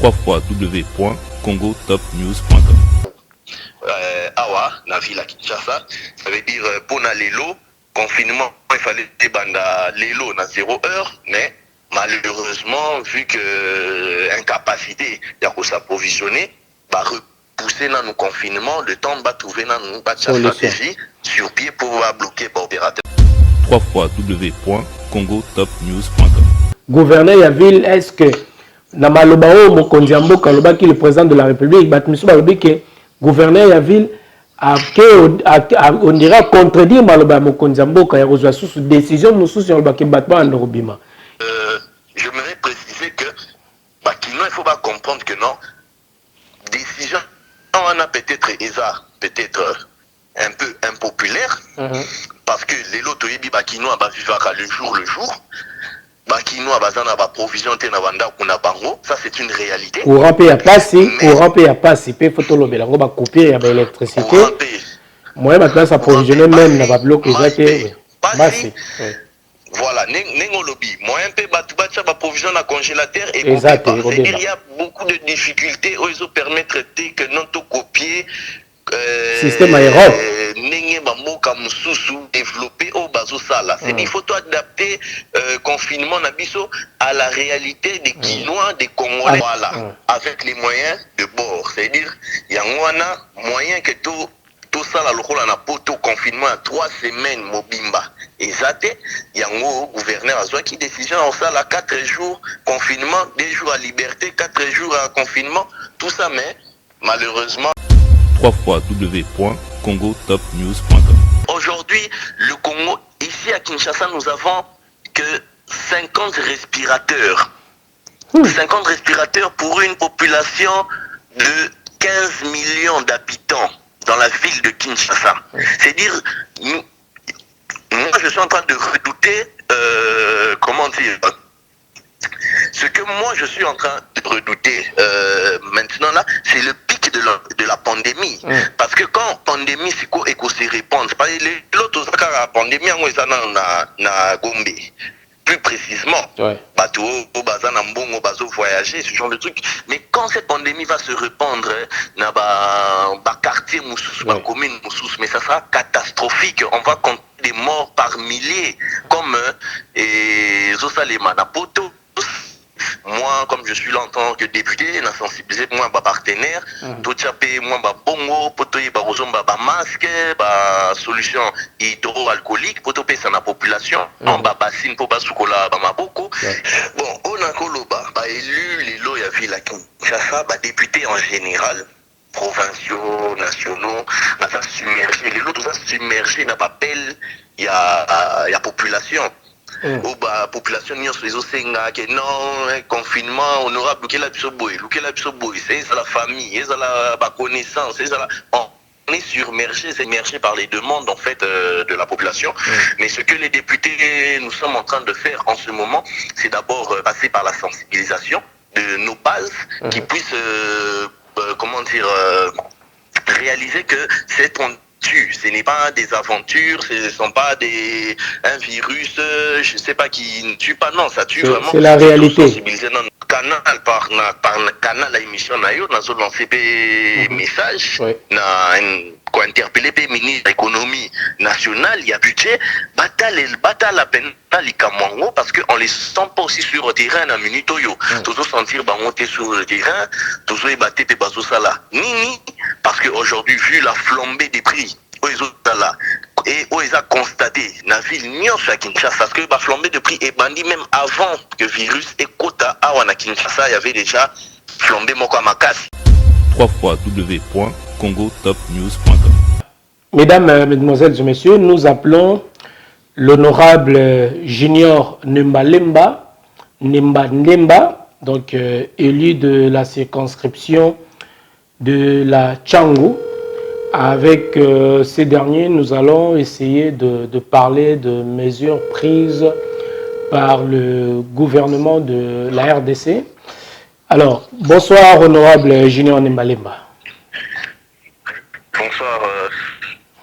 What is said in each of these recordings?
www.congotopnews.com. Awa, na ville à Kinshasa, ça veut dire pour na lelo, confinement, il fallait débanda lelo na 0 heure, mais malheureusement, vu que incapacité de s'approvisionner, bah repousser dans nos confinements, le temps va trouver dans nos stratégie sur pied pour bloquer par opérateur. www.congotopnews.com. Gouverneur ya ville, est-ce que na maloba o mokonzi ya mboka aloba ki le président de la République batmiso balobi ke gouverneur ya ville on dirait contredire maloba ya mokonzi ya mboka ya kozwa susu décision mosusu ya loba ke bato ba ndoko bima. J'aimerais préciser que Bakino, il faut pas comprendre que non décision on a peut-être un peu impopulaire parce que les lots toyebi Bakino va vivre le jour. Bakino a besoin de provision na banda kuna bango, ça c'est une réalité. Courant paye à passer, courant paye à passer, paye photo lobela, on va couper à l'électricité. Moi ma place approvisionner même na ba bloc exacté. Passer. Voilà, nengo lobby. Moi un peu batcha ba provision na congélateur et c'est-à-dire il y a beaucoup de difficultés aux permettre que non tout copier système aérien développer au bazo sala. C'est il faut adapter confinement nabiso à la réalité des Quinois, des Congolais, voilà, avec les moyens de bord. C'est-à-dire il y a moyen que tout ça la lokola na poto confinement à 3 semaines mobimba. Et ça il y a un gouverneur a qui décision en ça la 4 jours confinement, 2 jours à liberté, 4 jours à confinement, tout ça mais malheureusement www.congotopnews.com. Aujourd'hui, le Congo, ici à Kinshasa, nous avons que 50 respirateurs. 50 respirateurs pour une population de 15 millions d'habitants dans la ville de Kinshasa. C'est-à-dire, moi je suis en train de redouter, comment dire, ce que moi je suis en train de redouter maintenant là, c'est le pic de la pandémie. Parce que quand la pandémie c'est quoi et qu'on se répand, l'autre la pandémie on est na Gombe. Plus précisément, bateau, bazan mbongo, bazo voyager, ce genre de truc. Mais quand cette pandémie va se répandre dans ba quartier moussous, ba commune moussous, mais ça sera catastrophique. On va compter des morts par milliers, comme Zosalema Napoto. Moi, comme je suis là en tant que député, j'ai sensibilisé moi ma partenaire, tout chapé moi ma bongo, poto ba rozomba ba masque, ba solution hydroalcoolique, poto pesa na population, en ba bassine pour ba sukola ba maboko. Bon, on a koloba, ba élu les lois ya ville à Kinshasa, ba député en général, provinciaux, nationaux, ba submergé, les lots va submergé na papel ya population. La population que non, confinement, on aura bloqué la bisoboy, c'est la famille, c'est la connaissance, on est submergé par les demandes en fait de la population. Mais ce que les députés nous sommes en train de faire en ce moment, c'est d'abord passer par la sensibilisation de nos bases qui puissent comment dire réaliser que cette ce n'est pas des aventures, ce ne sont pas un virus, je ne sais pas qui ne tue pas, non, ça tue vraiment. C'est la réalité. Dans le canal, par canal à émission, nous avons lancé des messages, pour interpeller le ministre de l'économie nationale, il y a budget, bataille la peine, parce qu'on ne les sent pas aussi sur le terrain, dans minute, toujours sentir monter sur le terrain, toujours battre les bazos là. Ni, parce qu'aujourd'hui, vu la flambée des prix, et ils ont constaté dans la ville à Kinshasa, parce que la flambée de prix est bandit même avant que le virus et quota à Kinshasa, il y avait déjà flambé Mokwamakas. www.congotopnews.com. Mesdames, Mesdemoiselles et Messieurs, nous appelons l'honorable Junior Nemba Ndemba, donc élu de la circonscription de la Tchangou. Avec ces derniers, nous allons essayer de parler de mesures prises par le gouvernement de la RDC. Alors, bonsoir, honorable Junior Nembalemba. Bonsoir,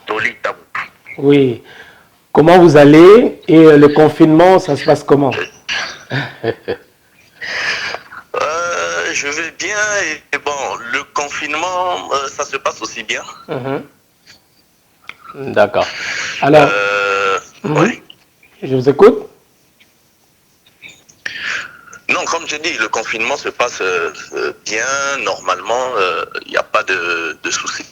Toli Tabou. Oui. Comment vous allez et le confinement, ça se passe comment? je vais bien et bon, le confinement, ça se passe aussi bien. D'accord. Alors, Oui. je vous écoute. Non, comme je dis, le confinement se passe bien, normalement, il n'y a pas de soucis.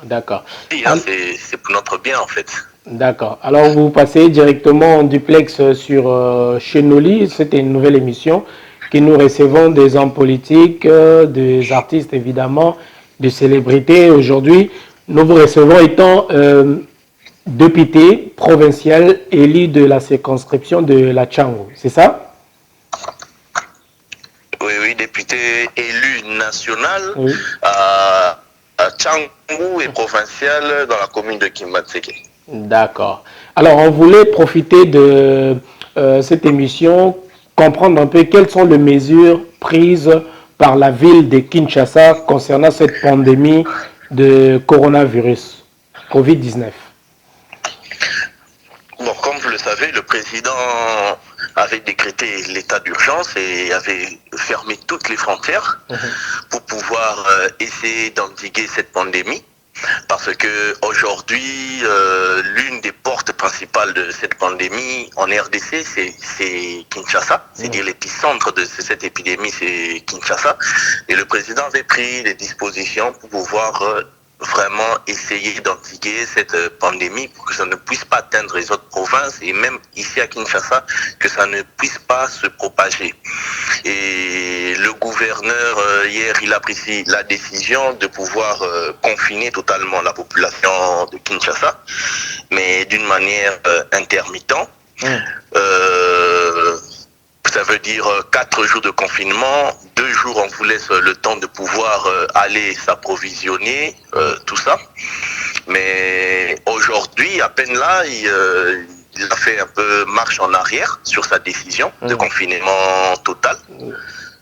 D'accord. C'est pour notre bien en fait. D'accord. Alors, vous passez directement en duplex sur chez Noli. C'était une nouvelle émission que nous recevons des hommes politiques, des artistes évidemment, des célébrités. Aujourd'hui, nous vous recevons étant député provincial élu de la circonscription de la Tchango. C'est ça? Oui, député élu national Oui. à Tchango et provincial dans la commune de Kimbatseke. D'accord. Alors, on voulait profiter de cette émission, comprendre un peu quelles sont les mesures prises par la ville de Kinshasa concernant cette pandémie de coronavirus, Covid-19. Bon, comme vous le savez, le président avait décrété l'état d'urgence et avait fermé toutes les frontières pour pouvoir essayer d'endiguer cette pandémie. Parce que aujourd'hui, l'une des portes principales de cette pandémie en RDC, c'est Kinshasa. C'est-à-dire l'épicentre de cette épidémie, c'est Kinshasa. Et le président avait pris des dispositions pour pouvoir vraiment essayer d'endiguer cette pandémie pour que ça ne puisse pas atteindre les autres provinces et même ici à Kinshasa, que ça ne puisse pas se propager. Et le gouverneur, hier, il a pris la décision de pouvoir confiner totalement la population de Kinshasa, mais d'une manière intermittente. Ça veut dire 4 jours de confinement, 2 jours on vous laisse le temps de pouvoir aller s'approvisionner, tout ça. Mais aujourd'hui, à peine là, il a fait un peu marche en arrière sur sa décision de confinement total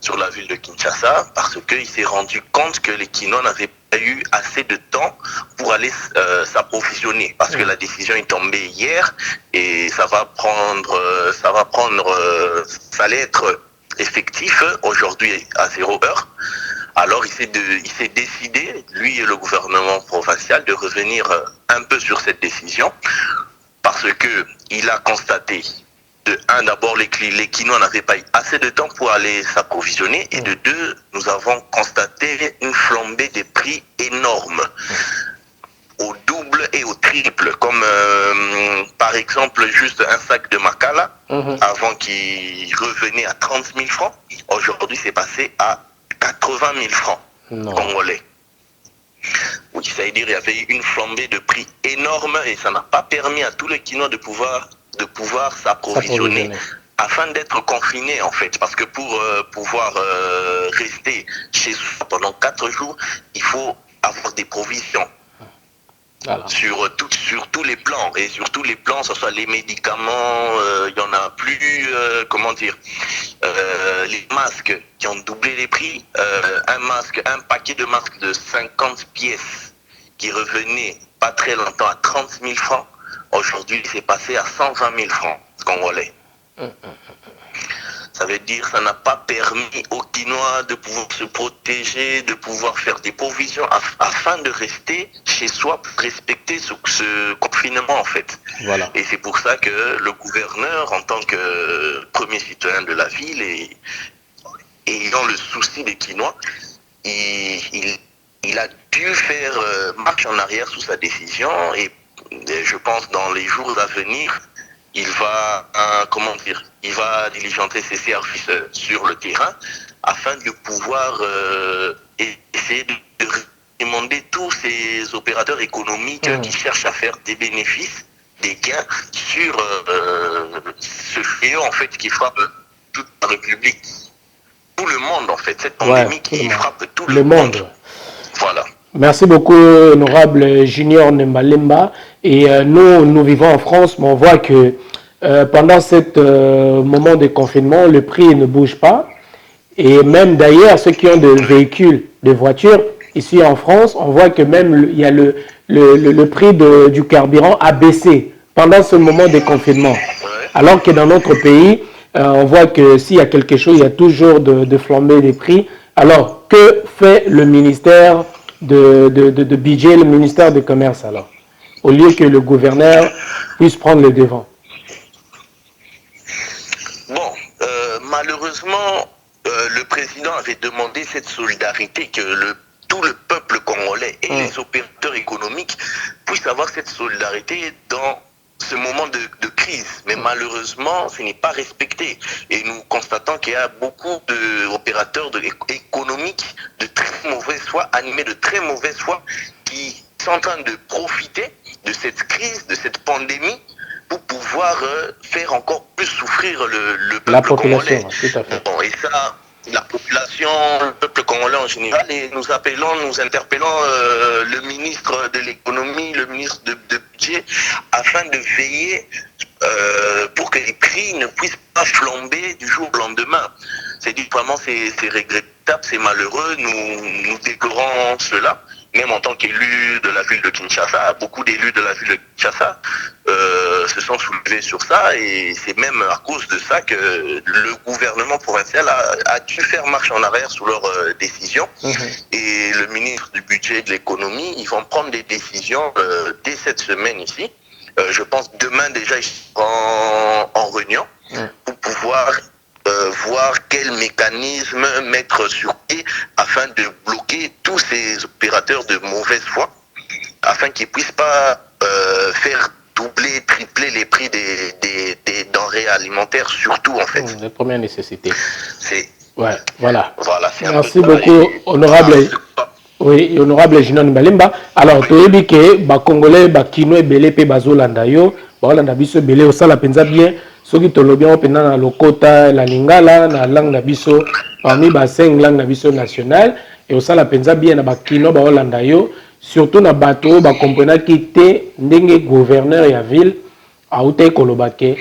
sur la ville de Kinshasa parce qu'il s'est rendu compte que les Kinois n'avaient pas eu assez de temps pour aller s'approvisionner parce que la décision est tombée hier et ça allait être effectif aujourd'hui à 0 heure. Alors il s'est décidé, lui et le gouvernement provincial, de revenir un peu sur cette décision parce que il a constaté de un, d'abord les Kinois n'avaient pas eu assez de temps pour aller s'approvisionner et de deux, nous avons constaté une flambée des prix énorme au double et au triple, comme par exemple juste un sac de Makala avant qu'il revenait à 30 000 francs, aujourd'hui c'est passé à 80 000 francs congolais. Oui, ça veut dire qu'il y avait une flambée de prix énorme et ça n'a pas permis à tous les Kinois de pouvoir s'approvisionner afin d'être confinés en fait, parce que pour pouvoir rester chez soi pendant 4 jours, il faut avoir des provisions. Voilà. Sur tous les plans, et sur tous les plans, ce soit les médicaments, il n'y en a plus, les masques qui ont doublé les prix, un paquet de masques de 50 pièces qui revenait pas très longtemps à 30 000 francs, aujourd'hui c'est passé à 120 000 francs congolais. Ça veut dire que ça n'a pas permis aux Kinois de pouvoir se protéger, de pouvoir faire des provisions afin de rester chez soi pour respecter ce confinement en fait. Voilà. Et c'est pour ça que le gouverneur, en tant que premier citoyen de la ville et ayant le souci des Kinois, il a dû faire marche en arrière sous sa décision et je pense dans les jours à venir, il va diligenter ses services sur le terrain afin de pouvoir essayer de demander tous ces opérateurs économiques qui cherchent à faire des bénéfices, des gains sur ce fléau en fait qui frappe toute la République, tout le monde en fait, cette pandémie qui frappe tout le monde. Voilà. Merci beaucoup, honorable Junior Nembalemba. Et nous vivons en France, mais on voit que pendant ce moment de confinement, le prix ne bouge pas. Et même d'ailleurs, ceux qui ont des véhicules, des voitures, ici en France, on voit que même il y a le prix du carburant a baissé pendant ce moment de confinement. Alors que dans notre pays, on voit que s'il y a quelque chose, il y a toujours de flamber des prix Alors, que fait le ministère de budget, le ministère du Commerce alors, au lieu que le gouverneur puisse prendre le devant? Bon, malheureusement, le président avait demandé cette solidarité, que tout le peuple congolais et les opérateurs économiques puissent avoir cette solidarité dans ce moment de crise. Mais malheureusement, ce n'est pas respecté. Et nous constatons qu'il y a beaucoup d'opérateurs économiques de très mauvaise foi, animés de très mauvaise foi, qui sont en train de profiter de cette crise, de cette pandémie, pour pouvoir faire encore plus souffrir le peuple La population, congolais. tout à fait. Bon, et ça, la population, le peuple congolais en général, et nous interpellons le ministre de l'économie, le ministre de budget, afin de veiller pour que les prix ne puissent pas flamber du jour au lendemain. Vraiment, c'est regrettable, c'est malheureux, nous déplorons cela. Même en tant qu'élu de la ville de Kinshasa, beaucoup d'élus de la ville de Kinshasa se sont soulevés sur ça, et c'est même à cause de ça que le gouvernement provincial a dû faire marche en arrière sur leurs décisions. Et le ministre du budget et de l'économie, ils vont prendre des décisions dès cette semaine ici. Je pense demain déjà, ils seront en réunion pour pouvoir voir quel mécanisme mettre sur pied afin de bloquer tous ces opérateurs de mauvaise foi, afin qu'ils ne puissent pas faire doubler, tripler les prix des denrées alimentaires, surtout en fait. De première nécessité. Ouais, voilà. Merci beaucoup, honorable. Oui, honorable Ginon Balemba. Alors, tu as dit que les Congolais, les Kinois, les Bazolanda, Bazolanda biso belé au sala penza bien. Ceux qui te l'ont bien opéné dans le Kota, la Lingala, la langue nabiso, parmi les 5 langues nabiso nationales, et au sala penza bien na Kinois, Bazolanda surtout na bateau, comprenant qui était n'engue gouverneur ya ville, a outé kolobake.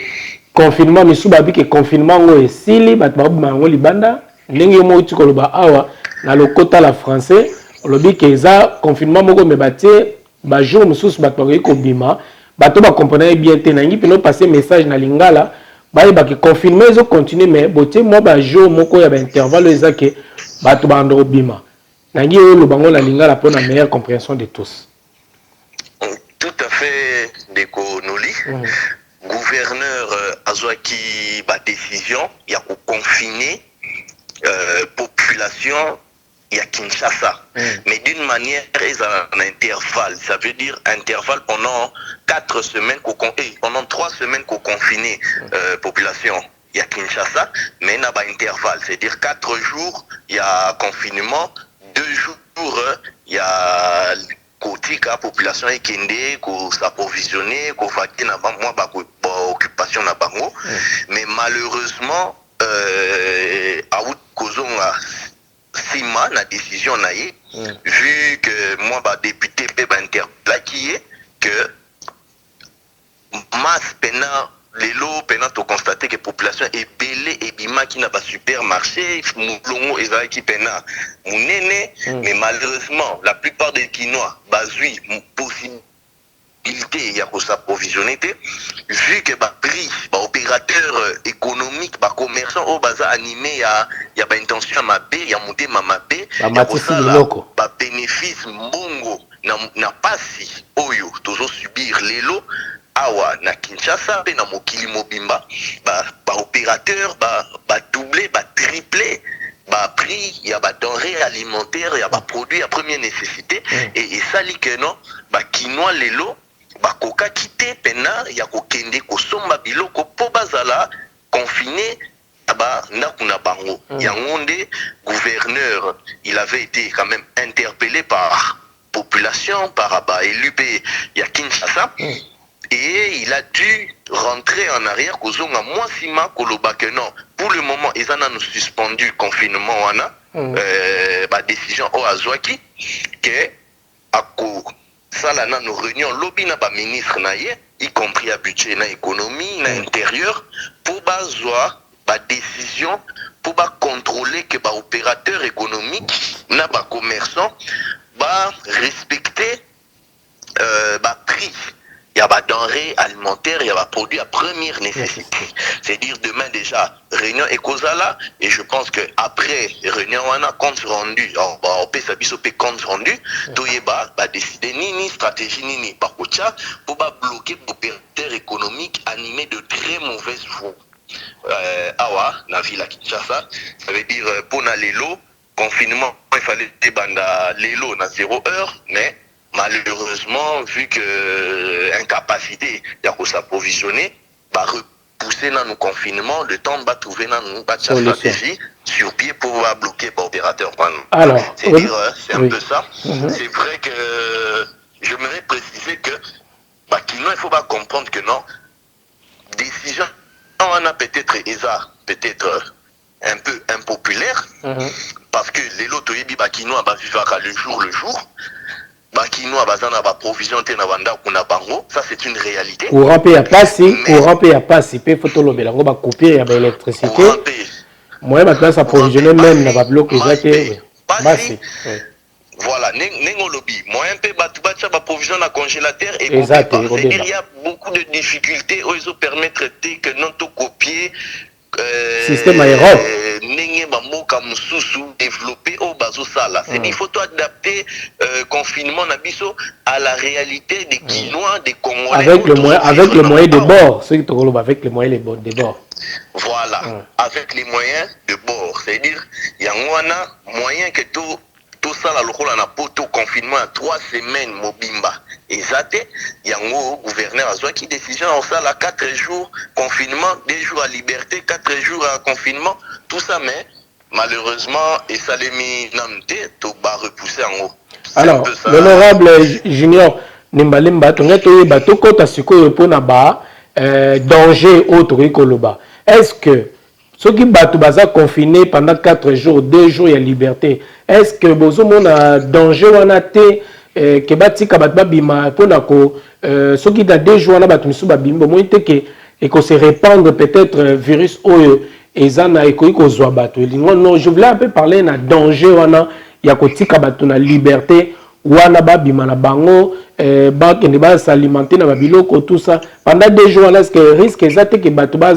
Confinement, misu babi que confinement ngo esili, batba bango libanda, n'engue mo uti koloba awa na le Kota la français. Lobi que ça confinement moko me batie ba jour mususu bato ko bima bato ba comprendre bien te nangi peno passer message na lingala ba ba que confinement zo continuer mais botie mo ba jour moko ya ba intervalle eza que bato ba ndo bima nangi lo bango na lingala pour la meilleure compréhension de tous. Tout à fait, Deko Noli. Gouverneur azwaki ba décision ya ko confiner population. Il y a Kinshasa, mais d'une manière en intervalle. Ça veut dire intervalle pendant 4 semaines, pendant 3 semaines qu'on confine population. Il y a Kinshasa, mais il y a un intervalle. C'est-à-dire 4 jours, il y a confinement, 2 jours, il y a côté la population est kendé, qu'on s'approvisionner, qu'on va dire occupation na bango. Mais malheureusement, à Kozonga Sima na décision naïe, vu que moi député peut interpeller qui est que masse pena les lots pena to constater que la population est belée et bima qui n'a pas supermarché moulongo et qui pena mounene, mais malheureusement la plupart des Kinois bazui possible il y a pour s'approvisionner, vu que le prix, opérateur économique, commerçant, au bazar animé, il y a une intention à ma paix, il y a monté ma paix, il y a bénéfice, mbongo, n'a pas si, oyo, toujours subir les lots, awa, na Kinshasa, na mokili mobimba, opérateur, doubler, tripler, prix, il y a denrées alimentaires, il y a produits à première nécessité, et ça dit que non, Kinois les lots, bakoka kite pena ya kokende kosomba biloko po bazala confiné na bango. Yangonde gouverneur, il avait été quand même interpellé par population, par élu ya Kinshasa, et il a dû rentrer en arrière kozonga mwasima koloba que non, pour le moment ils en ont suspendu confinement wana décision o azwaki que ako ça là nos réunions lobby na ba ministre na ye, y compris à budget na économie na intérieur, pour bazoa ba décision pour ba contrôler que ba opérateur économique na ba commerçant ba respecter ba prix, il y a ba denrées alimentaires alimentaire, il y a produit à première nécessité. C'est-à-dire demain déjà, réunion Ekozala, et je pense qu'après réunion, on a compte rendu, on peut s'abisoper compte rendu, Toyeba va décider ni stratégie ni par pour bloquer l'opérateur économique animé de très mauvaises voies. Awa, na ville à Kinshasa, ça veut dire pour Lelo, confinement, il fallait débanda Lelo na 0 heure, mais malheureusement, vu que incapacité de s'approvisionner, va repousser dans nos confinements, le temps va trouver dans nos stratégie sur pied pour bloquer l'opérateur. Alors, c'est-à-dire, c'est un peu ça. C'est vrai que j'aimerais préciser que il faut pas comprendre que non, décision on a peut-être un peu impopulaire, parce que les lots toyebi bakino va vivre le jour, bakino bazana ba provision te na banda kuna bango, ça c'est une réalité. Courant paye à passer, paye photo lo belango ba couper ya ba électricité. Moi ba classe approvisionner même na ba bloc exacté. Passer. Voilà, Nengolobi, moi un peu batubacha ba provision na congélateur et il y a beaucoup de difficultés aux permettre que non to copier système aérien développer au bazo sala. C'est il faut adapter confinement nabiso à la réalité des Quinois, des Congolais avec les moyens de bord, ceux qui te avec les moyens de bord. Voilà, avec les moyens de bord, c'est-à-dire il y a un moyen que tout ça la lokola na poto confinement à 3 semaines mobimba ezate yango gouverneur azwa qui décision en ça la 4 jours confinement 2 jours à liberté 4 jours à confinement tout ça mais malheureusement et ça les mis namte to ba repousser en haut. Alors l'honorable Junior Nimbalemba tonga to bato kota sikoyo pona ba danger autre ikoloba est-ce que ceux qui battent baza confinés pendant 4 jours, 2 jours, il y a liberté. Est-ce que vous avez un danger ou un athée que bati kabatba bima pour nako ceux qui dans 2 jours na batu misuba bimbo moi que et que se répandre peut-être virus ou ezana et ko zwa batu non je voulais un peu parler na danger wana ya ko tika batu na liberté wana ba bima na bango ba kende ba s'alimenter na babiloko tout ça pendant 2 jours là est-ce que risque exact que batu ba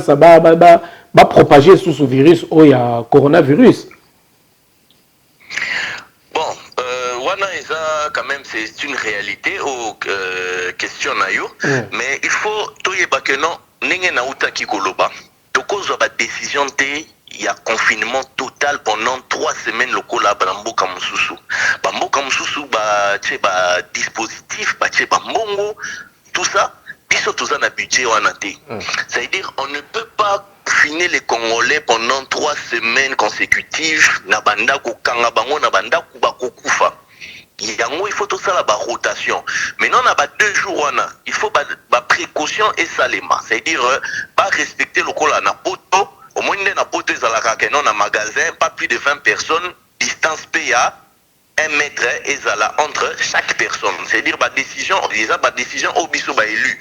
va propager sous ce virus ou il y a coronavirus. Bon, wana quand même c'est une réalité aux questions nayo, mais il faut toyeba que non nenge na uta ki koloba. Toko zo ba décision te il y a confinement total pendant 3 semaines lokola bamboka mususu. Bamboka mususu ba tche ba dispositif, ba tche ba mbongo, tout ça, biso toza na budget wana te. C'est-à-dire on ne peut pas finir les Congolais pendant 3 semaines consécutives na banda ko kanga bango na banda ku bakokufa. Yango il faut tout ça la rotation. Maintenant na ba 2 jours wana, il faut ba précaution et salema. C'est-à-dire pas respecter le col na poto, au moins na poto ezalaka ke non na magasin pas plus de 20 personnes, distance PA 1 mètre ezala entre chaque personne. C'est-à-dire ba décision au biso ba élu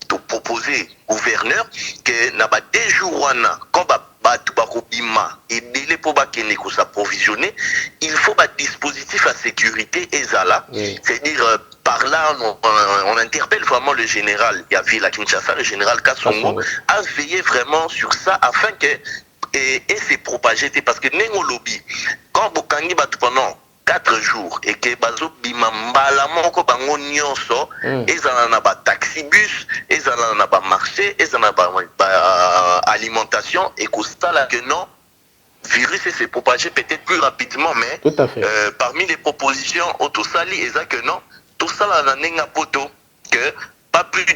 pour proposer gouverneur que na ba 2 jours wana quand batu bakobima et délai pour bakene ko s'approvisionner, il faut ba dispositif à sécurité ezala. C'est-à-dire par là on interpelle vraiment le général Yavila Kinshasa, le général Kassongo à veiller vraiment sur ça afin que et c'est propagé parce que nengo lobby quand bokangi batu pendant 4 jours et que bazo bimambala moko bango nyonso ezala na ba taxi bus ezala na ba marché ezala na ba alimentation et constat que non virus s'est propagé peut-être plus rapidement mais tout à fait. Parmi les propositions autosali eza que non tout ça la nenga poto que pas plus de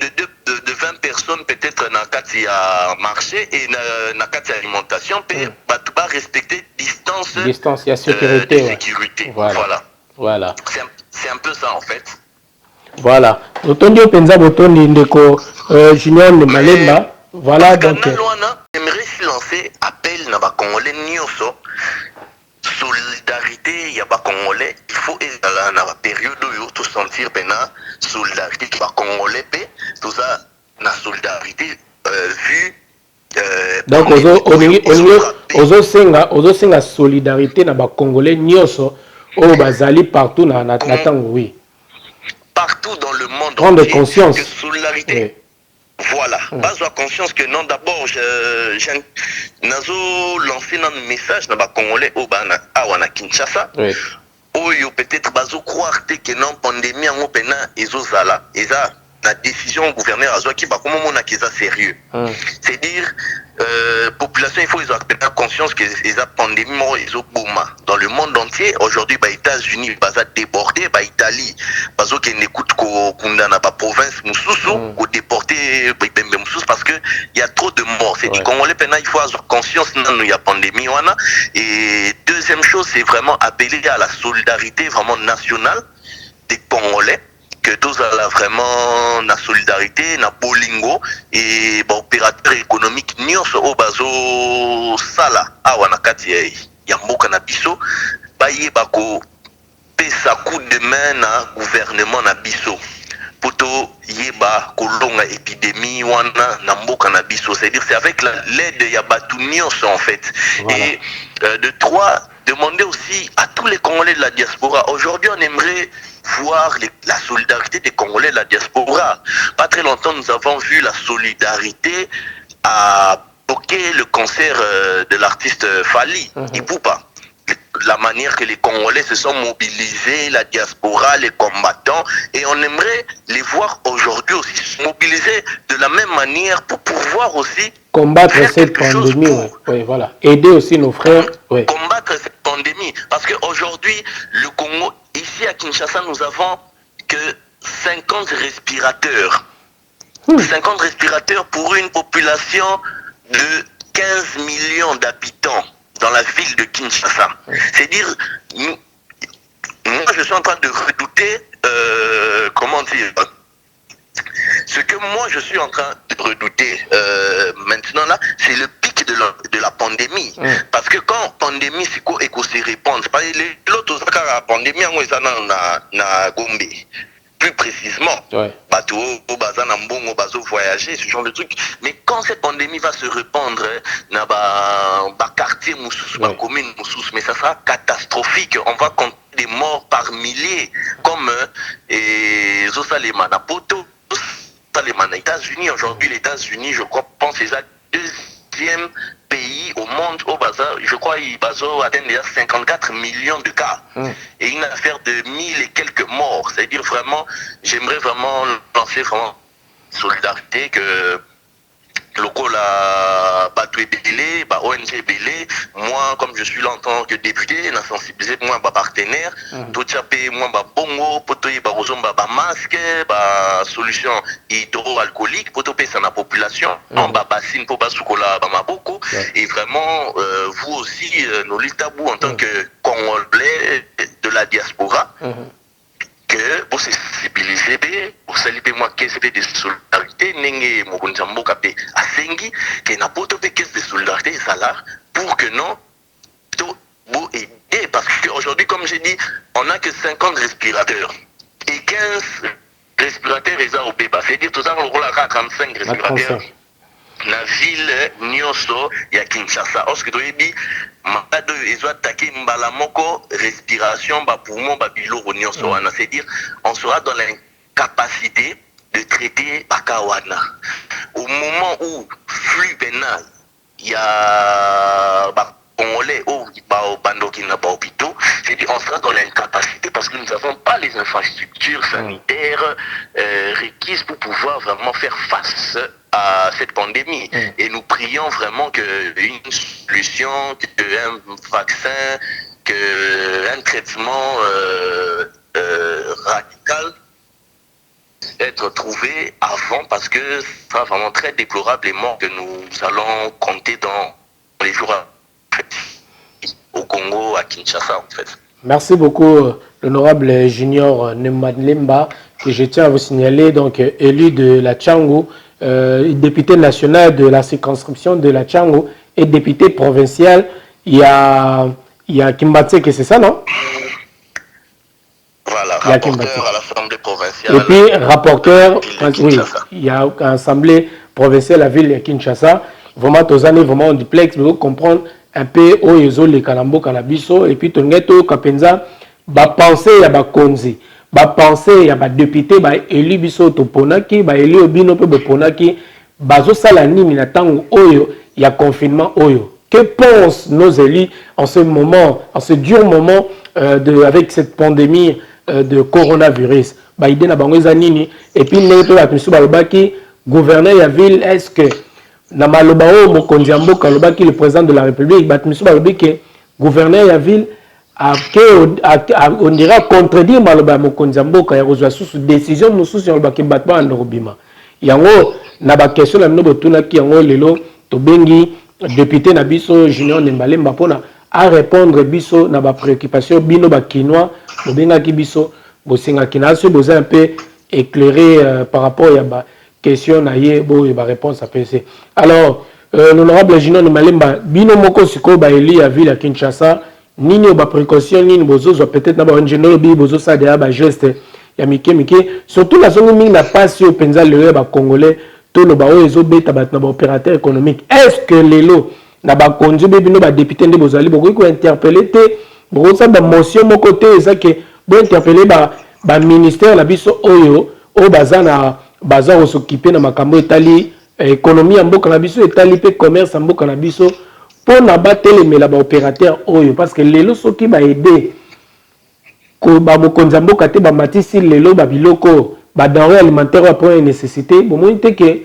20 personnes peut-être dans kati ya marché et na kati ya alimentation peut pas respecter distance et sécurité. sécurité. Voilà. C'est un peu ça en fait. Voilà. Otondi openza botondi ndeko Junior Malemba. Voilà donc j'aimerais lancer appel na ba Congolais nyonso solidarité il y a ba Congolais il faut ezala na ba période où tout sentir pena solidarité ba Congolais pe tout ça na solidarité vu donc ozo senga solidarité na ba Congolais nyonso o bazali partout na tango oui partout dans le monde prendre conscience que solidarité Voilà, pas conscience que non, d'abord, j'ai lancé un message dans les Congolais au Kinshasa. Oui. Oyo peut-être bazo croire que non pandémie en pena ezozala eza la décision gouverneur azwa qui ba comment on a qu'ils sérieux. C'est dire population il faut ils ont conscience que les pandémie mo ezoboma dans le monde entier aujourd'hui ba États-Unis baza débordé ba Italie bazo qui n'écoute ko kundana ba province mususu ko déporter bembe mususu parce que il y a trop de morts. C'est dit Congolais pena il faut avoir conscience non il y a pandémie wana. Et deuxième chose c'est vraiment appeler à la solidarité vraiment nationale des Congolais, que tous ont vraiment la solidarité, na bolingo et bon opérateur économique nyonso au bazo sala awana kati ya mboka na biso baye bako pesa coup de main na gouvernement na biso poto yeba kolonga épidémie wana na mboka na biso, c'est-à-dire c'est avec l'aide ya batu nyonso en fait. Voilà. Et de trois, demander aussi à tous les Congolais de la diaspora. Aujourd'hui, on aimerait voir la solidarité des Congolais de la diaspora. Pas très longtemps, nous avons vu la solidarité à bloquer le concert de l'artiste Fally Ipupa. La manière que les Congolais se sont mobilisés, la diaspora, les combattants, et on aimerait les voir aujourd'hui aussi se mobiliser de la même manière pour pouvoir aussi combattre cette pandémie. Oui, voilà. Aider aussi nos frères. Oui. Combattre cette pandémie. Parce qu'aujourd'hui, le Congo, ici à Kinshasa, nous avons que 50 respirateurs. 50 respirateurs pour une population de 15 millions d'habitants dans la ville de Kinshasa. C'est-à-dire, moi je suis en train de redouter, comment dire, ce que moi je suis en train de redouter maintenant là, c'est le pic de la pandémie. Parce que quand la pandémie c'est quoi et qu'on se répand, c'est pas l'autre la pandémie na Gombe. Plus précisément, bateau, bateau voyager, ce genre de truc. Mais quand cette pandémie va se répandre dans les quartiers, dans les communes, mais ça sera catastrophique. On va compter des morts par milliers, comme Zosalema na Poto, Zosalema na États-Unis. Aujourd'hui, les États-Unis, je crois, pense que c'est le deuxième pays au monde au bazar, je crois qu'il atteint déjà 54 millions de cas et une affaire de 1000 et quelques morts. C'est-à-dire vraiment, j'aimerais vraiment lancer vraiment solidarité que local la Batoué Belé, ONG Belé, moi comme je suis là en tant que député, j'ai sensibilisé moi ma partenaire, tout chapé moi ma bongo, potoy ba rozon ba masque, ba solution hydroalcoolique, potoper ça la population, en ba bassine pour ba soukola ba maboko et vraiment vous aussi nos litabou en tant que Congolais de la diaspora. Que pour sensibiliser, pour saluer moi caisse de solidarité, n'engé mon konjambo kapé à Sengi, que n'a pas de caisse de solidarité ça là pour que non tout vous aider parce qu'aujourd'hui comme j'ai dit, on n'a que 50 respirateurs et 15 respirateurs ils ont au béba, c'est-à-dire tout ça on roule à 35 respirateurs. La ville Nyonso ya Kinshasa, parce que tu dis malade ils ont attaqué mbalamoko respiration ba poumon ba biloko Nyonso wana, c'est-à-dire on sera dans l'incapacité de traiter bakawana au moment où flux pénal il y a Congolais au bandoki na ba hôpitaux, c'est-à-dire on sera dans l'incapacité parce que nous n'avons pas les infrastructures sanitaires requises pour pouvoir vraiment faire face à cette pandémie. Et nous prions vraiment qu'une solution, qu'un vaccin, qu'un traitement radical être trouvé avant parce que ce sera vraiment très déplorable les morts que nous allons compter dans les jours au Congo, à Kinshasa en fait. Merci beaucoup l'honorable Junior Nemadlemba que je tiens à vous signaler, donc élu de la Tchango, député national de la circonscription de la Tchango et député provincial. Il y a Kimbatseke, c'est ça, non? Voilà, rapporteur à l'Assemblée provinciale. Et puis rapporteur, oui, il y a l'Assemblée provinciale à la ville de Kinshasa. Vraiment, tous années, vraiment, on duplex, mais vous comprendre un peu où ils ont les Kalambo, Kalabiso, et puis Tongeto, Kapenza, bah penser à bah konzi. ba pensée ya ba député ba élu biso to ponaki ba élu obino pe ponaki bazo sala nini na tango oyo ya confinement oyo. Que pensent nos élus en ce moment, en ce dur moment avec cette pandémie de coronavirus? Ba idée na bango nini et puis ne pe ba misu balobaki gouverneur ya ville est-ce que na maloba o mokonzi ya mboka alobaki le président de la République ba misu balobaki gouverneur ya ville on dirait contredire maloba mokonzi ya mboka ya kozwa susu décision mosusu ya lobaki bato ba ndobima yango na ba question na mino botunaki yango lelo to bengi député na biso Junior Nembalemba pona à répondre biso na ba préoccupation bino ba kinois bobengaki biso bosinga kinaso boza un peu éclairé par rapport à ba question na ye bo ba réponse à PC. Alors l'honorable Junior Nembalemba bino moko siko ba eli ya ville ya Kinshasa nini ba précaution nini bozo peut-être na ba ingénieur bi bozo sa de ba geste ya mike surtout la zone mingi na passe au penza le ba congolais to no ba ozo beta ba na ba opérateur économique est-ce que lelo na ba konzi be bino ba député nde bozali boko ko interpeller te boko sa ba motion moko te ça que bo interpeller ba ministère na biso oyo o bazana baza s'occuper na makambo etali économie ya mboka na biso etali pe commerce ya mboka na biso pour na batelemela ba opérateur oyo parce que lelo soki ba aider ko ba mokonza mboka te ba matisi lelo ba biloko ba denrée alimentaire pour une nécessité bon moi te que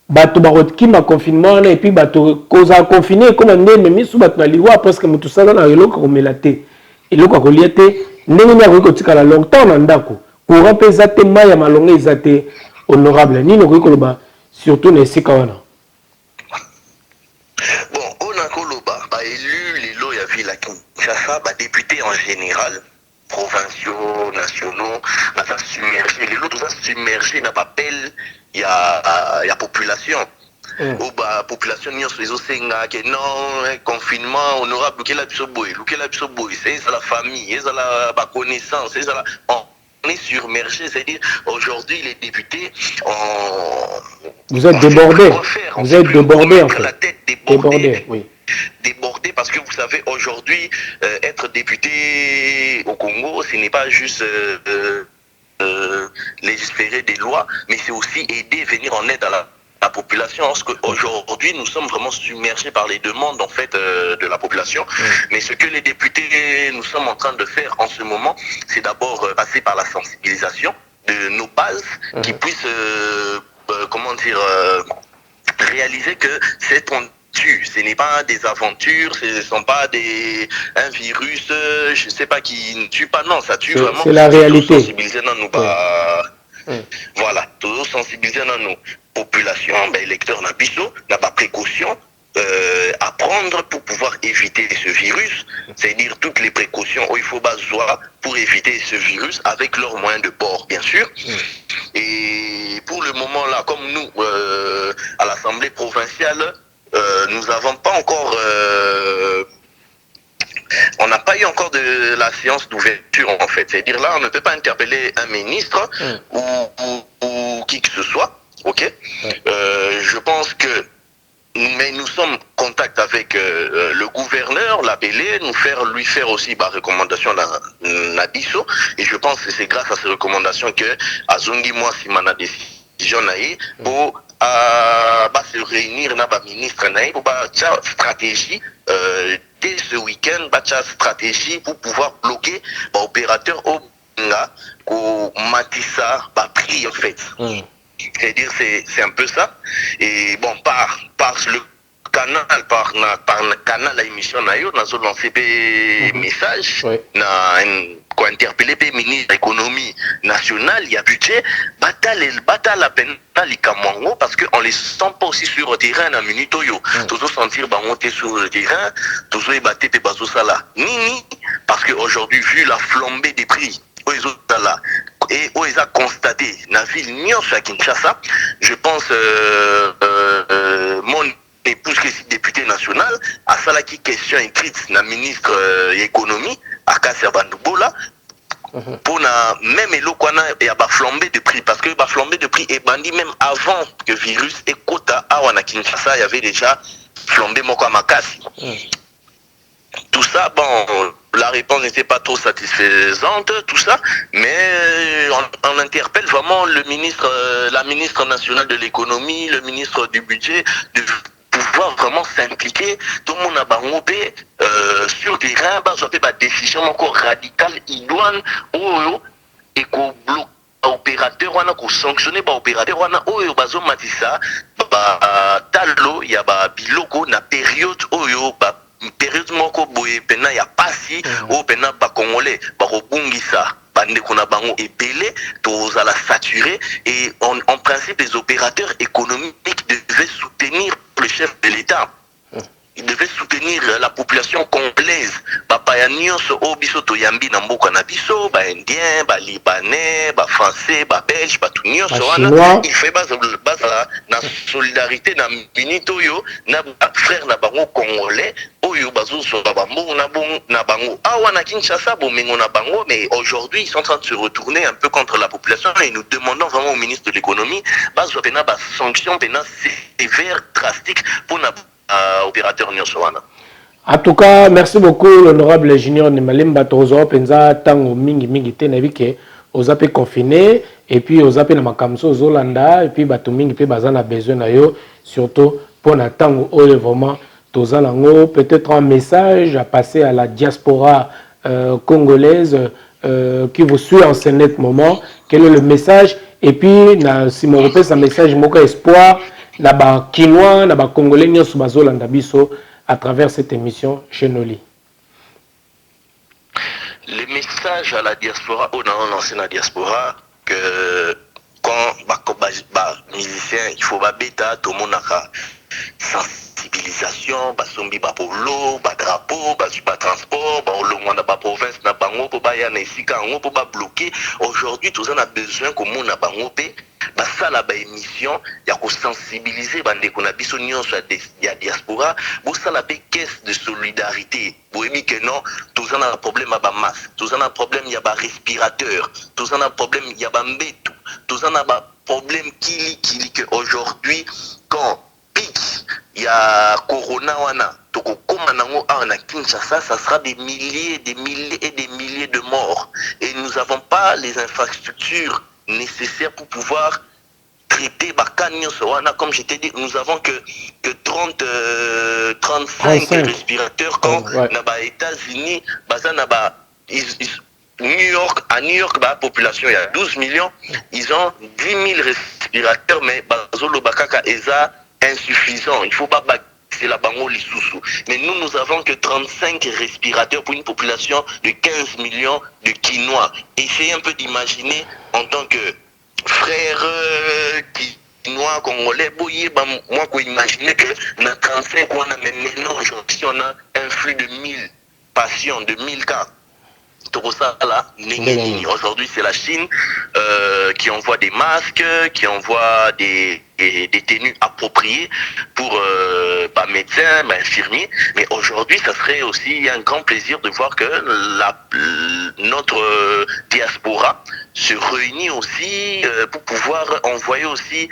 bato ba rotkima confinement et puis bato koza confiné comme ndeme misu bato na liwa parce que mutu sala na eloko komela te eloko ko liete ndenge ni ko tikala longtemps na ndako courant pe zate maya malonga ezate honorable nino ko ba surtout na sika wana. Bon, on a koloba ba élu lelo ya ville à Kinshasa ba député en général provinciaux, nationaux, bah, ça submergé, les autres ça submergé n'a pas pelle, il y a population. Ou bah population n'y a sur les océans que non confinement honorable que la bisoboy, c'est ça la famille, c'est ça la connaissance, c'est ça la on est submergé, c'est-à-dire aujourd'hui les députés vous êtes débordés. Vous êtes débordés en fait. La tête débordée. Oui. Débordé parce que vous savez aujourd'hui être député au Congo ce n'est pas juste légiférer des lois mais c'est aussi aider venir en aide à la population parce qu'aujourd'hui nous sommes vraiment submergés par les demandes en fait de la population mais ce que les députés nous sommes en train de faire en ce moment c'est d'abord passer par la sensibilisation de nos bases qui puissent comment dire réaliser que ce n'est pas des aventures, ce ne sont pas un virus, je ne sais pas qui ne tue pas, non, ça tue vraiment. C'est la réalité. Sensibiliser dans nous, voilà, toujours sensibiliser dans nos populations, électeurs, n'a pas précaution, à prendre pour pouvoir éviter ce virus, c'est-à-dire toutes les précautions où il faut besoin pour éviter ce virus avec leurs moyens de bord, bien sûr. Et pour le moment là, comme nous, à l'Assemblée provinciale, nous n'avons pas encore on n'a pas eu encore de la séance d'ouverture en fait, c'est-à-dire là on ne peut pas interpeller un ministre ou qui que ce soit, ok. Je pense que mais nous sommes en contact avec le gouverneur, l'appeler, lui faire aussi recommandation la DISO et je pense que c'est grâce à ces recommandations que Azongi moi Simana décision pour se réunir na ba ministre naï pour stratégie dès ce week-end stratégie pour pouvoir bloquer opérateur au ko matissa prix en fait. C'est-à-dire c'est un peu ça et bon par le canal par canal à émission na yo nazo lancer des messages na ko interpeller les ministres de l'économie nationale, il y a budget, bataille la peine likamongo parce que on les sent pas aussi sur le terrain na minute yo. Toujours sentir monter sur le terrain, toujours y battre pe bazo sala. Nini parce que aujourd'hui vu la flambée des prix et où ils ont constaté la ville nyonso à Kinshasa, je pense mon épouse qui est député national a ça qui question écrite na ministre économie à Kasserbandubola pour même elokwana et à flambée de prix parce que flambée de prix est bandit même avant que virus et quota à Kinshasa il y avait déjà flambé moko makasi. Tout ça bon la réponse n'était pas trop satisfaisante, tout ça, mais on interpelle vraiment le ministre, la ministre nationale de l'économie, le ministre du budget, de pouvoir vraiment s'impliquer. Tout le monde a barré sur le terrain, des décisions encore radicales, idoines, et qu'on bloque opérateur, on a sanctionné par opérateur, on a bazo matissa, talo, il y a biloko na période période moko boye pena ya pasi o pena ba congolais ba robungisa bande kona bango epelé to la saturé et en principe les opérateurs économiques devaient soutenir le chef de l'État. Il devait soutenir la population congolaise. Papa ya nyonso o biso to yambi na mboka na biso, ba indien, ba libanais, ba français, ba belge, ba tout nyonso wana. Il fait base na solidarité na minito yo na frère na bango congolais oyo bazo so ba bango na bango. Awana Kinshasa bomengo na bango, mais aujourd'hui ils sont en train de se retourner un peu contre la population et nous demandons vraiment au ministre de l'économie bazo pena ba sanction pena sévère drastique pour na opérateur Nyoswana. En tout cas, merci beaucoup l'honorable Junior Nemalimba Tozo Penza Tango Mingi te na bike ozape confiné et puis ozape na makamso Zolanda et puis bato mingi pe bazana besoin na yo surtout pour na tango oyo vraiment tozalango peut-être un message à passer à la diaspora congolaise qui vous suit en ce net moment. Quel est le message? Et puis na si mon repère un message moka espoir na ba Kinois, na ba Congolais nyonso bazolanda biso à travers cette émission chez Noli. Le message à la diaspora, on a lancé la diaspora que quand musicien, il faut bêta, tout le monde a sensibilisation, sombi polo, drapeau, transport, le province na bango pour ya na isika ngo pour bloquer. Aujourd'hui, tout ça a besoin que mon na bango pe ça la émission ya ko sensibiliser bande ko na biso nyonso ya diaspora, bo ça la caisse de solidarité. Bo emi que non, tout ça a un problème à ba masque, tout ça a un problème ya ba respirateur, tout ça a un problème ya ba mbetu, tout ça a un problème qui que aujourd'hui quand il y a Corona wana toko koma nango na Kinshasa, ça sera des milliers et des milliers de morts et nous n'avons pas les infrastructures nécessaires pour pouvoir traiter Bakanyo Sowana. Comme je t'ai dit, nous avons que 35 respirateurs quand les États-Unis, à New York, la population il y a 12 millions, ils ont 10 000 respirateurs, mais Bazolo Bakaka Eza insuffisant. Il faut pas c'est la bango Lissoussou. Mais nous avons que 35 respirateurs pour une population de 15 millions de Quinois. Essayez un peu d'imaginer en tant que frère Quinois, Congolais, moi, je imaginer que dans 35 on a maintenant, aujourd'hui, on a un flux de 1000 patients, de 1000 cas. Aujourd'hui, c'est la Chine qui envoie des masques, qui envoie des tenues appropriées pour médecins, infirmiers. Mais aujourd'hui, ça serait aussi un grand plaisir de voir que notre diaspora se réunit aussi pour pouvoir envoyer aussi,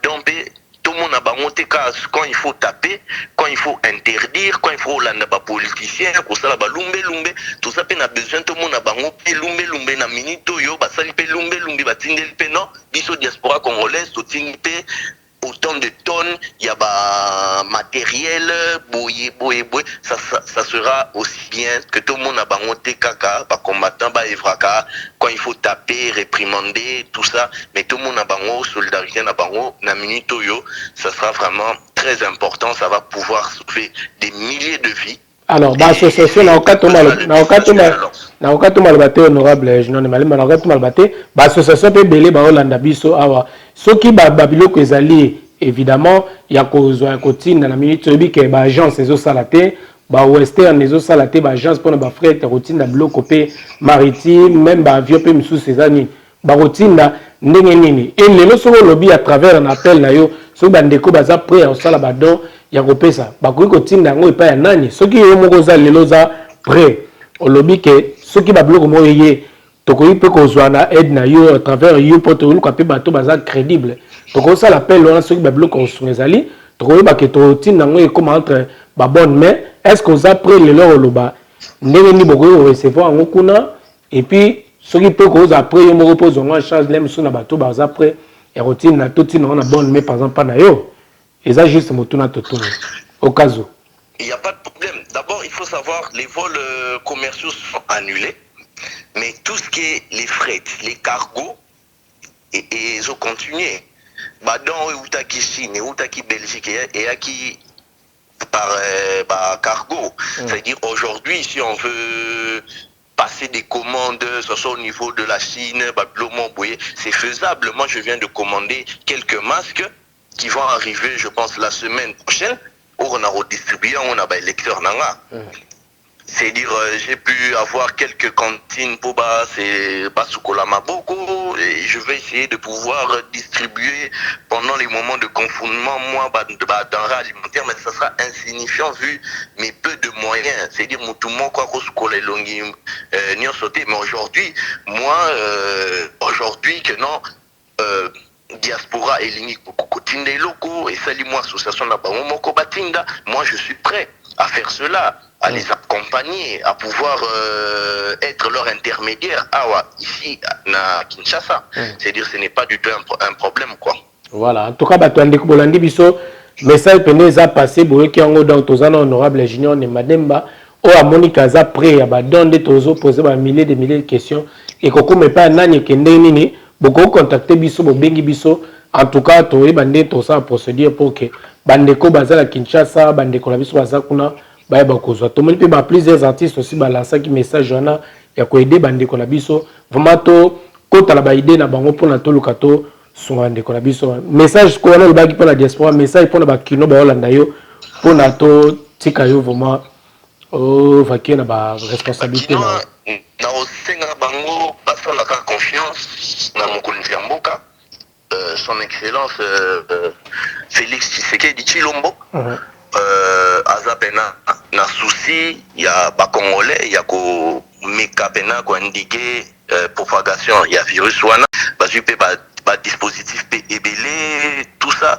domper. Tout le monde a monté quand il faut taper, quand il faut interdire, quand il faut landa ba politicien, ko sala ba lumbe, tout ça a besoin tout le monde a monté lumbe na minito yo ba sali pe lumbe ba tindel pe non, biso diaspora congolaise to tindel autant de tonnes, il y a matériel, boye, ça sera aussi bien que tout le monde a monté caca, pas combattant, evraka, quand il faut taper, réprimander, tout ça, mais tout le monde a bango, solidarité na bango, na minito yo, ça sera vraiment très important, ça va pouvoir sauver des milliers de vies. Alors, l'association na okatoma le honorable Junior Nemalimba na okatoma le baté, l'association pe belé ba Holanda biso awa. Soki ba biloko ezali évidemment ya kozwa kotina na minute obi ke ba agence ezo salate, ba western ezo salate ba agence pona ba fret routine na biloko pe maritime, même ba avion pe misusu ezani ba routine ndenge nini. Et lelo soko lobi à travers un appel na yo, so ba ndeko baza prêt à sala ba don ya kopesa bakoki kotinda yango epai ya nani soki yo moko oza lelo oza prêt olobi ke soki babiloko moko ye tokoki mpe kozwa na aide na yo à travers yo mpo toluka mpe bato baza crédible tokosala appel wana soki babiloko kosunga ezali tokoyeba ke totinda yango ekoma entre babonne mais est ce que oza prêt lelo oloba ndenge ni boko recevoir en kuna et puis ce qui peut cause après yo mo repose en charge les monsieur na bato bas après et routine na tout na bonne mais par exemple pas na yo et ça juste motuna toto au cas où il n'y a pas de problème. D'abord, il faut savoir les vols commerciaux sont annulés, mais tout ce qui est les frais, les cargos, et ils ont continué. Bah, dans Outaki Chine, Outaki Belgique, et qui par cargo. C'est-à-dire aujourd'hui, si on veut passer des commandes, ce soit au niveau de la Chine, c'est faisable. Moi, je viens de commander quelques masques qui vont arriver, je pense, la semaine prochaine. On a redistribué, on a des lecteurs nanga. C'est-à-dire, j'ai pu avoir quelques cantines pour c'est Basukolama beaucoup et je vais essayer de pouvoir distribuer pendant les moments de confinement, moi, denrées alimentaires, mais ça sera insignifiant vu mes peu de moyens. C'est-à-dire, tout le monde, quoi, mais aujourd'hui, moi, aujourd'hui, que non, diaspora et l'unique des locaux et salut-moi association moi je suis prêt à faire cela, à les accompagner, à pouvoir être leur intermédiaire ici à Kinshasa. C'est-à-dire ce n'est pas du tout un problème quoi. Voilà, en tout cas Bolandi biso message penez a passé boye ki yango dans tozana honorable ingénieur ne Mademba o a Monica za prêt à donner tozo poser ba milliers de questions et koko me pas nani kende nini beaucoup contacter biso bo bengi biso en tout cas to bande to ça procédure pour que bandeko bazala Kinshasa bandeko la biso baza kuna ba ba kozwa to moni pe ba plusieurs artistes aussi ba lancer qui message jona ya ko aider bandeko la biso vraiment to kota la ba idée na bango pour na to lukato so bandeko la biso message ko na ba ki pour la diaspora message pour na ba kino ba Holanda yo pour na to tika yo vraiment oh vaquer na ba responsabilité na osenga bango basala ka confiance na mokonzi ya mboka son excellence Félix Tshisekedi Tshilombo aza pena na souci ya ba congolais ya ko meka pena ko indiquer propagation ya virus wana bazui pe ba dispositif pe ebele tout ça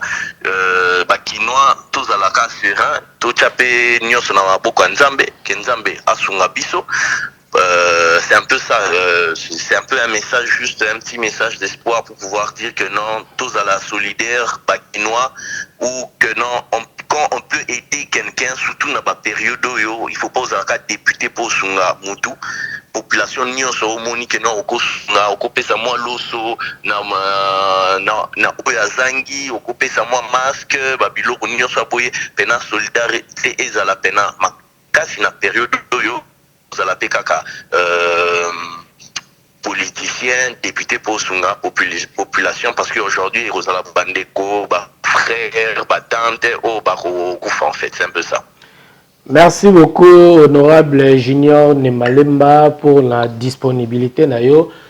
ba kinois tous à la cas serein to chape nyonso na maboko ya Nzambe ke Nzambe asunga biso. C'est un peu ça, c'est un peu un message, juste un petit message d'espoir pour pouvoir dire que non, tous à la solidaire, bakinois, ou que non, quand on peut aider quelqu'un, surtout dans la période où il faut pas aux députés pour sunga mutu, population nyonso omoni que non okosunga okopesa moi loso na oyazangi okopesa moi masque babiloko nyonso aboye pena solidarité ezala pena makasi na période oyo la PKK, politiciens, députés pour Sunga, population, parce qu'aujourd'hui, Rosala Bandeko, frères, tantes, en fait, c'est un peu ça. Merci beaucoup, honorable Junior Nemalemba, pour la disponibilité,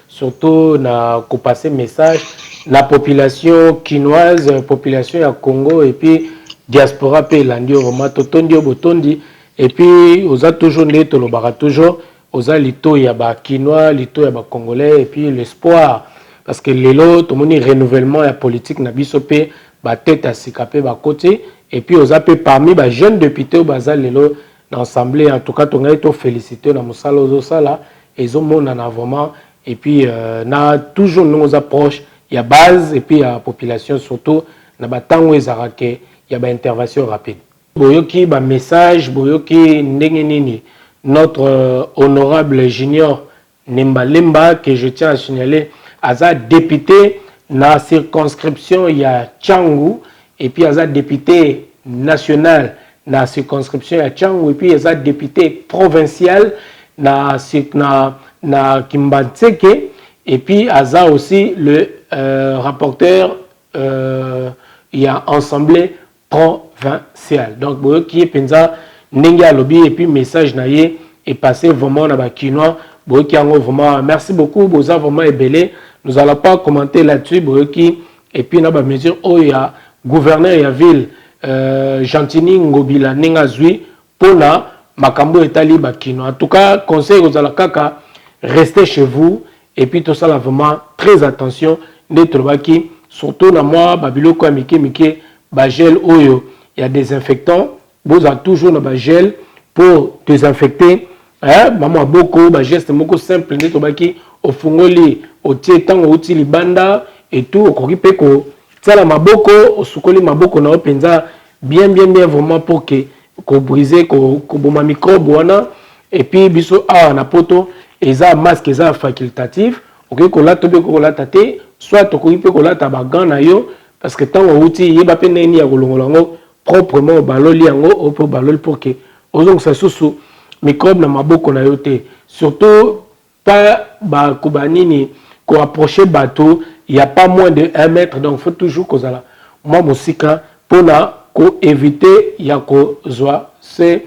surtout na passer message, la population quinoise, population ya Congo, et puis diaspora pe landio, Romato Tondio Botondi. Et puis, on a toujours né, toujours, on a l'ito ya ba quinois, l'ito ya ba congolais, et puis l'espoir. Parce que l'élo, tout le monde renouvellement ya politique na bisopé, ba tête à sikapé, ba côté. Et puis, on a parmi ba jeunes députés, baza l'élo, l'assemblée, en tout cas, on a été félicité dans Moussala, Ozosala, et ils ont mon en avant. Et puis, na toujours nos approches, il y a base, et puis il y a population, surtout, na ba tango ezarake, il y a ba intervention rapide. Boyoki ba message boyoki ndenge nini notre honorable Junior Nemalemba que je tiens à signaler aza député na circonscription ya Tchangu et puis aza député national na circonscription ya Tchangu et puis aza député provincial na Kimbatseke et puis aza aussi le rapporteur ya assemblée provincial. Donc, qui est penza n'enga lobby et puis message naie est passé vraiment dans la quinoa. Qui vraiment merci beaucoup. Vous avez vraiment ébélé. Nous allons pas commenter là-dessus. Qui et puis dans la mesure où il y a gouverneur et la ville Gentini Ngobila Nengazui pour la Makambo et Tali Bakino. En tout cas, conseil aux alakaka restez chez vous et puis tout ça là vraiment très attention d'être baki surtout dans moi Babilo quoi Mike gel oyo, il y a des désinfectants, vous avez toujours un gel pour désinfecter maman beaucoup ba geste moko simple nde to baki ofungoli otie tango uti libanda et tout okoki pe ko tsala maboko osukoli maboko na openza bien vraiment pour que ko briser ko boma microbe wana et puis biso a na poto eza masque eza facultatif okoki ko lata be ko lata te soit okoki pe ko lata ba gants na yo parce que tango uti yeba pe neni ya kolongola ngo proprement baloli yango au pour baloli pour que ozong sa susu microbe na maboko na yote surtout pas ba kubanini ko approcher bateau il y a pas moins de 1 mètre donc faut toujours que ça moi musika pour éviter ya ko zwa c'est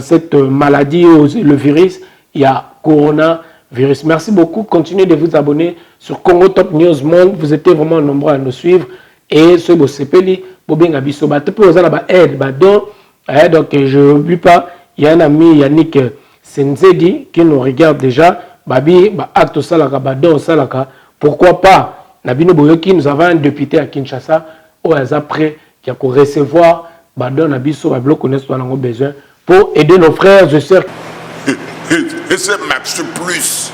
cette maladie le virus il y a coronavirus. Merci beaucoup, continuez de vous abonner sur Congo Top News Monde, vous étiez vraiment nombreux à nous suivre et ce beau sepeli bobenga biso ba pour ça ba aide ba don donc je n'oublie pas il y a un ami Yannick Senzedi qui nous regarde déjà babi ba acte salaka ba don salaka pourquoi pas nabino boyoki nous avons un député à Kinshasa au hasard prêt qui a recevoir ba don na biso ba bloc connaître on a besoin pour aider nos frères et sœurs et c'est Max Plus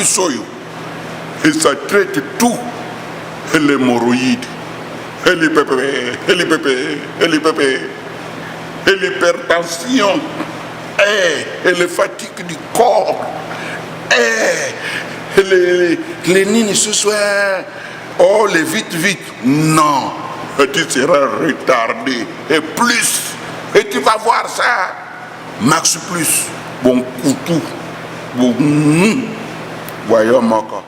Soyo et ça traite tout l'hémorroïde et l'hypertension et les fatigues du corps et les nini ce soir oh les vite non tu seras retardé et plus et tu vas voir ça Max Plus bon coutou bon voyons encore